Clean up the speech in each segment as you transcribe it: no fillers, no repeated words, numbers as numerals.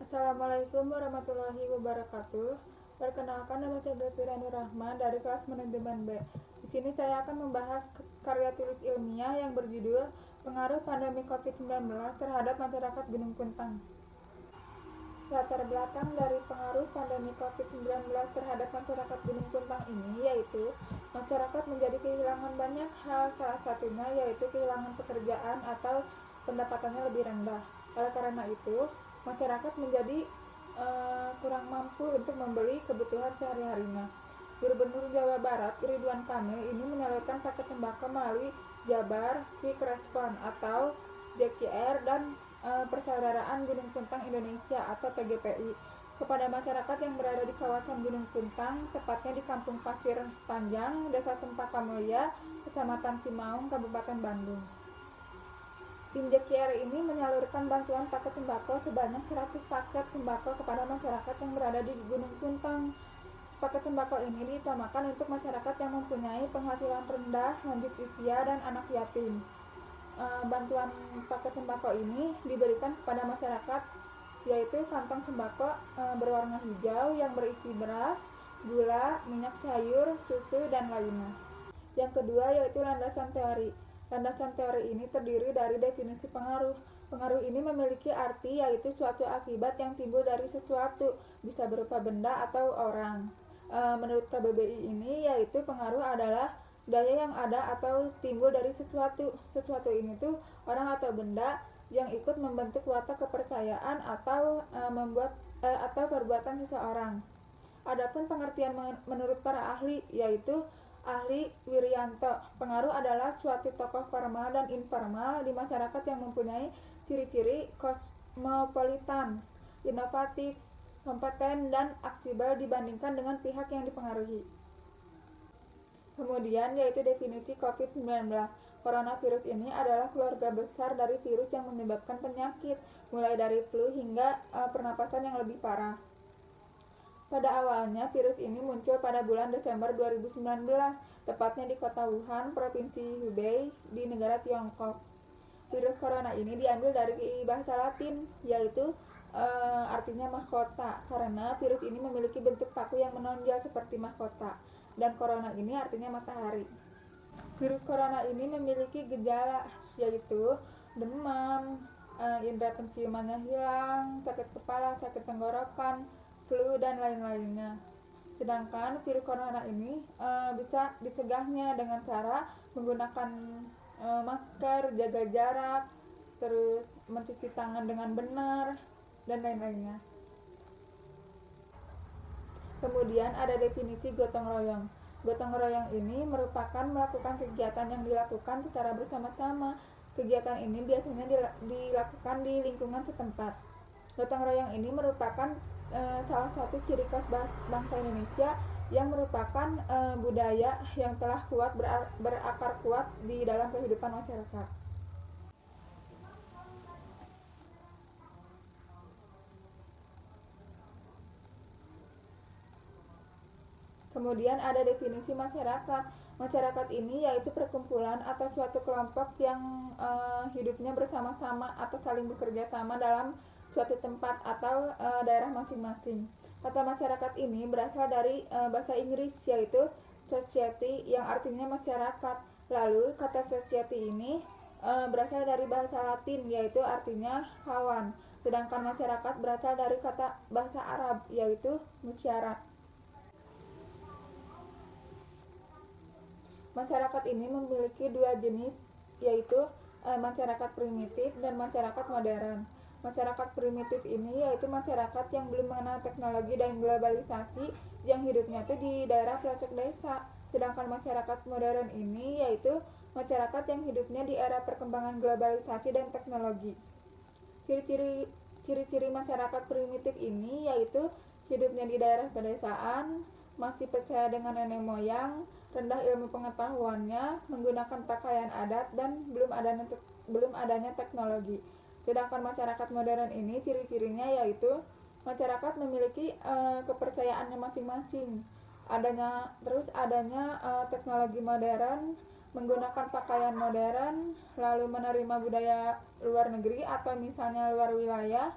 Assalamualaikum warahmatullahi wabarakatuh. Perkenalkan, nama saya Gafira Nur Rahman dari kelas manajemen B. Di sini saya akan membahas karya tulis ilmiah yang berjudul Pengaruh Pandemi COVID-19 terhadap Masyarakat Gunung Puntang. Latar belakang dari pengaruh pandemi COVID-19 terhadap masyarakat Gunung Puntang ini yaitu masyarakat menjadi kehilangan banyak hal, salah satunya yaitu kehilangan pekerjaan atau pendapatannya lebih rendah. Oleh karena itu, masyarakat menjadi kurang mampu untuk membeli kebutuhan sehari-harinya. Gubernur Jawa Barat Ridwan Kamil ini menyalurkan paket sembako melalui Jabar Quick Response atau JKR dan Persaudaraan Gunung Puntang Indonesia atau PGPI kepada masyarakat yang berada di kawasan Gunung Puntang, tepatnya di Kampung Pasir Panjang, Desa Cempaka Mulia, Kecamatan Cimaung, Kabupaten Bandung. Tim JKR ini menyalurkan bantuan paket sembako sebanyak 100 paket sembako kepada masyarakat yang berada di Gunung Puntang. Paket sembako ini diutamakan untuk masyarakat yang mempunyai penghasilan rendah, lanjut usia, dan anak yatim. Bantuan paket sembako ini diberikan kepada masyarakat yaitu kantong sembako berwarna hijau yang berisi beras, gula, minyak sayur, susu, dan lainnya. Yang kedua yaitu landasan teori. Landasan teori ini terdiri dari definisi pengaruh. Pengaruh ini memiliki arti yaitu suatu akibat yang timbul dari sesuatu, bisa berupa benda atau orang. Menurut KBBI ini yaitu pengaruh adalah daya yang ada atau timbul dari sesuatu. Sesuatu ini tuh orang atau benda yang ikut membentuk watak kepercayaan atau atau perbuatan seseorang. Adapun pengertian menurut para ahli yaitu ahli Wirianto, pengaruh adalah suatu tokoh formal dan informal di masyarakat yang mempunyai ciri-ciri kosmopolitan, inovatif, kompeten, dan aksibel dibandingkan dengan pihak yang dipengaruhi. Kemudian yaitu definisi COVID-19. Coronavirus ini adalah keluarga besar dari virus yang menyebabkan penyakit, mulai dari flu hingga pernapasan yang lebih parah. Pada awalnya, virus ini muncul pada bulan Desember 2019, tepatnya di kota Wuhan, Provinsi Hubei, di negara Tiongkok. Virus corona ini diambil dari bahasa Latin, yaitu artinya mahkota, karena virus ini memiliki bentuk paku yang menonjol seperti mahkota, dan corona ini artinya matahari. Virus corona ini memiliki gejala, yaitu demam, indera penciumannya hilang, sakit kepala, sakit tenggorokan, flu, dan lain-lainnya. Sedangkan virus corona ini bisa dicegahnya dengan cara menggunakan masker, jaga jarak, terus mencuci tangan dengan benar, dan lain-lainnya. Kemudian ada definisi gotong royong. Gotong royong ini merupakan melakukan kegiatan yang dilakukan secara bersama-sama. Kegiatan ini biasanya dilakukan di lingkungan setempat. Gotong royong ini merupakan salah satu ciri khas bangsa Indonesia yang merupakan budaya yang telah kuat berakar kuat di dalam kehidupan masyarakat. Kemudian ada definisi masyarakat. Masyarakat ini yaitu perkumpulan atau suatu kelompok yang hidupnya bersama-sama atau saling bekerja sama dalam suatu tempat atau daerah masing-masing. Kata masyarakat ini berasal dari bahasa Inggris yaitu society yang artinya masyarakat. Lalu kata society ini berasal dari bahasa Latin yaitu artinya kawan. Sedangkan masyarakat berasal dari kata bahasa Arab yaitu musyarak. Masyarakat ini memiliki dua jenis, yaitu masyarakat primitif dan masyarakat modern. Masyarakat primitif ini yaitu masyarakat yang belum mengenal teknologi dan globalisasi, yang hidupnya itu di daerah pelosok desa. Sedangkan masyarakat modern ini yaitu masyarakat yang hidupnya di era perkembangan globalisasi dan teknologi. Ciri-ciri masyarakat primitif ini yaitu hidupnya di daerah pedesaan, masih percaya dengan nenek moyang, rendah ilmu pengetahuannya, menggunakan pakaian adat, dan belum adanya teknologi. Sedangkan masyarakat modern ini ciri-cirinya yaitu masyarakat memiliki kepercayaannya masing-masing. Adanya teknologi modern, menggunakan pakaian modern, lalu menerima budaya luar negeri atau misalnya luar wilayah,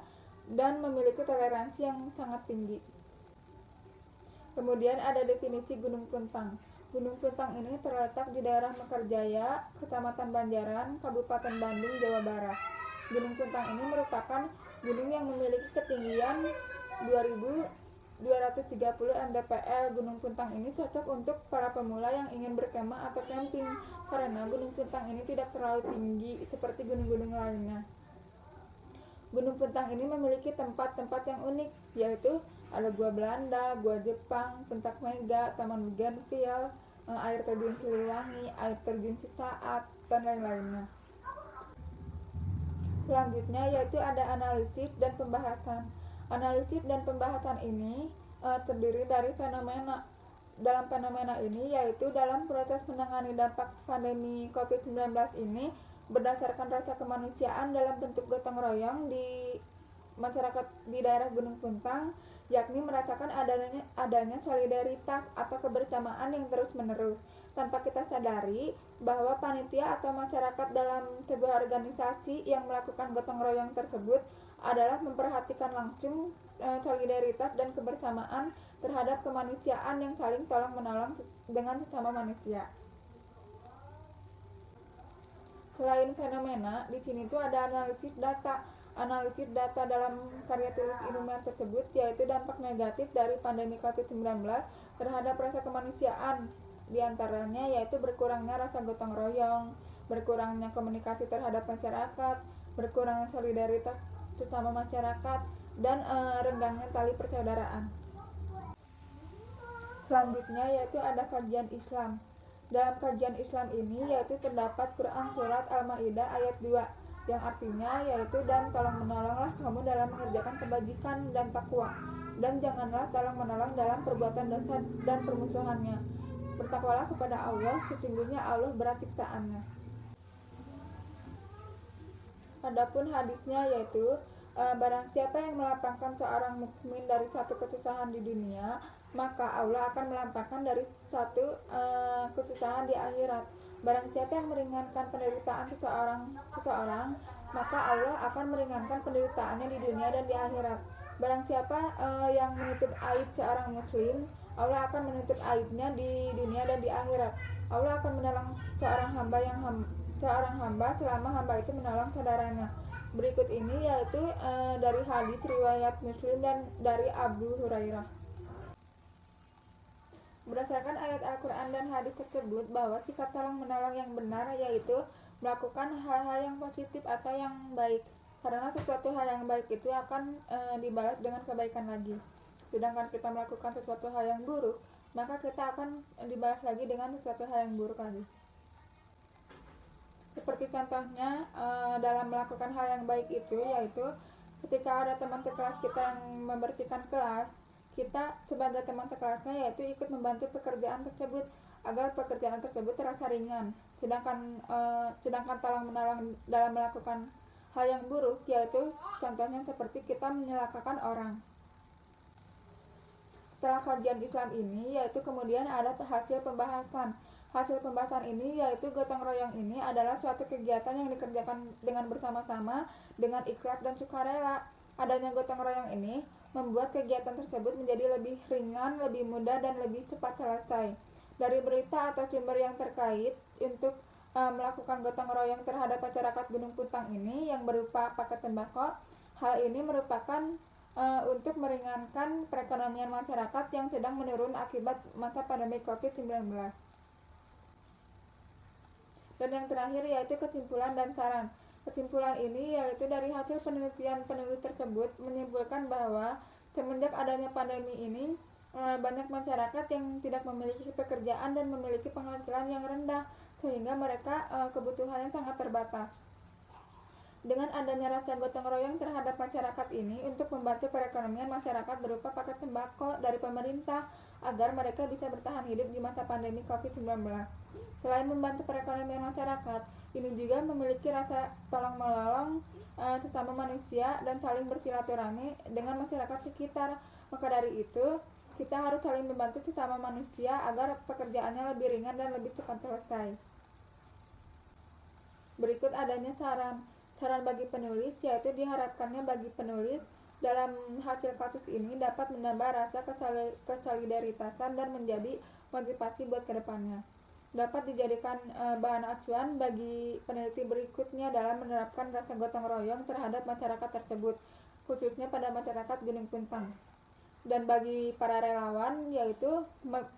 dan memiliki toleransi yang sangat tinggi. Kemudian ada definisi Gunung Puntang. Gunung Puntang ini terletak di daerah Mekarjaya, Kecamatan Banjaran, Kabupaten Bandung, Jawa Barat. Gunung Puntang ini merupakan gunung yang memiliki ketinggian 2.230 mdpl. Gunung Puntang ini cocok untuk para pemula yang ingin berkemah atau camping, karena Gunung Puntang ini tidak terlalu tinggi seperti gunung-gunung lainnya. Gunung Puntang ini memiliki tempat-tempat yang unik, yaitu ada Gua Belanda, Gua Jepang, Puncak Mega, Taman Bougainville, air terjun Siliwangi, air terjun Cisaat, dan lain-lainnya. Selanjutnya yaitu ada analisis dan pembahasan. Analisis dan pembahasan ini terdiri dari fenomena. Dalam fenomena ini yaitu dalam proses menangani dampak pandemi COVID-19 ini berdasarkan rasa kemanusiaan dalam bentuk gotong royong di masyarakat di daerah Gunung Puntang, yakni merasakan adanya solidaritas atau kebersamaan yang terus-menerus tanpa kita sadari bahwa panitia atau masyarakat dalam sebuah organisasi yang melakukan gotong royong tersebut adalah memperhatikan langsung solidaritas dan kebersamaan terhadap kemanusiaan yang saling tolong-menolong dengan sesama manusia. Selain fenomena, di sini tuh ada analisis data. Analisis data dalam karya tulis ilmiah tersebut yaitu dampak negatif dari pandemi COVID-19 terhadap rasa kemanusiaan. Di antaranya yaitu berkurangnya rasa gotong royong, berkurangnya komunikasi terhadap masyarakat, berkurangnya solidaritas sesama masyarakat, dan renggangnya tali persaudaraan. Selanjutnya yaitu ada kajian Islam. Dalam kajian Islam ini yaitu terdapat Quran Surat Al-Ma'idah ayat 2 yang artinya yaitu dan tolong menolonglah kamu dalam mengerjakan kebajikan dan takwa, dan janganlah tolong menolong dalam perbuatan dosa dan permusuhannya. Bertakwalah kepada Allah, sesungguhnya Allah berat siksaannya. Adapun hadisnya yaitu barang siapa yang melapangkan seorang mukmin dari satu kesusahan di dunia, maka Allah akan melapangkan dari satu kesusahan di akhirat. Barang siapa yang meringankan penderitaan seseorang, maka Allah akan meringankan penderitaannya di dunia dan di akhirat. Barang siapa yang menutup aib seorang muslim, Allah akan menutup aibnya di dunia dan di akhirat. Allah akan menolong seorang hamba selama hamba itu menolong saudaranya. Berikut ini yaitu dari hadis riwayat Muslim dan dari Abu Hurairah. Berdasarkan ayat Al-Quran dan hadis tersebut bahwa sikap tolong menolong yang benar yaitu melakukan hal-hal yang positif atau yang baik, karena sesuatu hal yang baik itu akan dibalas dengan kebaikan lagi. Sedangkan kita melakukan sesuatu hal yang buruk, maka kita akan dibalas lagi dengan sesuatu hal yang buruk lagi. Seperti contohnya dalam melakukan hal yang baik itu yaitu ketika ada teman sekelas kita yang membersihkan kelas, kita sebagai teman sekelasnya yaitu ikut membantu pekerjaan tersebut agar pekerjaan tersebut terasa ringan. Sedangkan tolong menolong dalam melakukan hal yang buruk yaitu contohnya seperti kita menyelakakan orang. Setelah kajian Islam ini yaitu kemudian ada hasil pembahasan. Hasil pembahasan ini yaitu gotong royong ini adalah suatu kegiatan yang dikerjakan dengan bersama-sama dengan ikhlas dan sukarela. Adanya gotong royong ini membuat kegiatan tersebut menjadi lebih ringan, lebih mudah, dan lebih cepat selesai. Dari berita atau sumber yang terkait untuk melakukan gotong royong terhadap masyarakat Gunung Puntang ini yang berupa paket sembako, hal ini merupakan untuk meringankan perekonomian masyarakat yang sedang menurun akibat masa pandemi COVID-19. Dan yang terakhir yaitu kesimpulan dan saran. Kesimpulan ini yaitu dari hasil penelitian penulis tersebut menyimpulkan bahwa semenjak adanya pandemi ini banyak masyarakat yang tidak memiliki pekerjaan dan memiliki penghasilan yang rendah sehingga mereka kebutuhannya sangat terbatas. Dengan adanya rasa gotong royong terhadap masyarakat ini untuk membantu perekonomian masyarakat berupa paket sembako dari pemerintah agar mereka bisa bertahan hidup di masa pandemi COVID-19. Selain membantu perekonomian masyarakat, ini juga memiliki rasa tolong-menolong sesama manusia dan saling bersilaturahmi dengan masyarakat sekitar. Maka dari itu, kita harus saling membantu sesama manusia agar pekerjaannya lebih ringan dan lebih cepat selesai. Berikut adanya saran bagi penulis, yaitu diharapkannya bagi penulis dalam hasil kasus ini dapat menambah rasa kesolidaritasan dan menjadi motivasi buat kedepannya. Dapat dijadikan bahan acuan bagi peneliti berikutnya dalam menerapkan rasa gotong royong terhadap masyarakat tersebut, khususnya pada masyarakat Gunung Puntang. Dan bagi para relawan, yaitu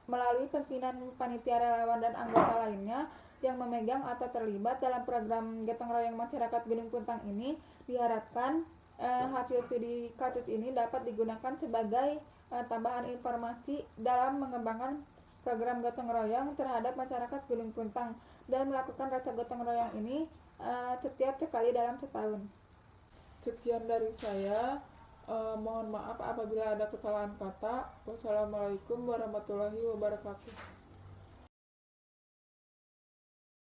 melalui pimpinan panitia relawan dan anggota lainnya yang memegang atau terlibat dalam program gotong royong masyarakat Gunung Puntang ini, diharapkan hasil studi kasus ini dapat digunakan sebagai tambahan informasi dalam mengembangkan program gotong royong terhadap masyarakat Gunung Puntang dan melakukan rasa gotong royong ini setiap sekali dalam setahun. Sekian dari saya. Mohon maaf apabila ada kesalahan kata. Wassalamualaikum warahmatullahi wabarakatuh.